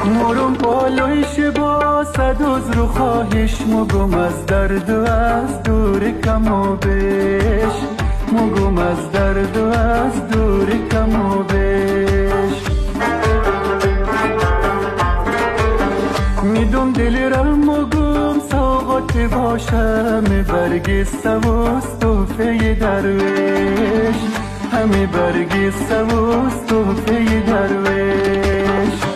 نورم پالویش با صد عذر و خواهش مگم از درد و از دور کم و بیش مگم از درد و از دور کم و بیش میدم دل را مگم سوقات باشم برگ سبوس توفه درویش همه برگ سبوس توفه درویش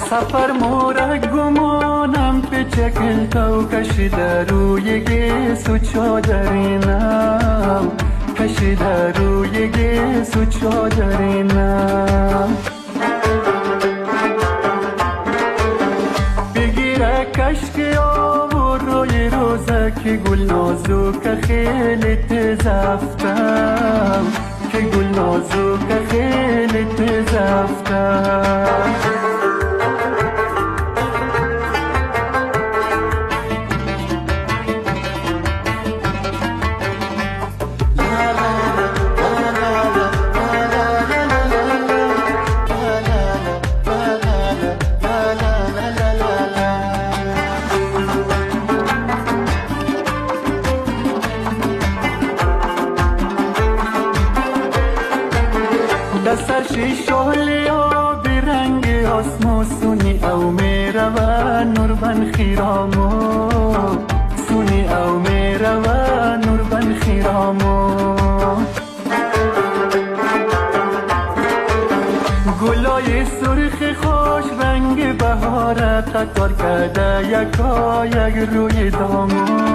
سفر مورا گمانم پیچکل تو کشیده روی گیس و چادرینم کشیده روی گیس و چادرینم بگیره کشک آب و روی روزه که گل نازو که خیلی تزفتم که گل نازو که خیلی تزفتم دستر شیشولی آبی رنگ آسمو سونی او میره و نور بن خیرامو سونی او میره و نور بن خیرامو گلای سرخ خوش رنگ بهاره قطار کرده یکا یک روی دامو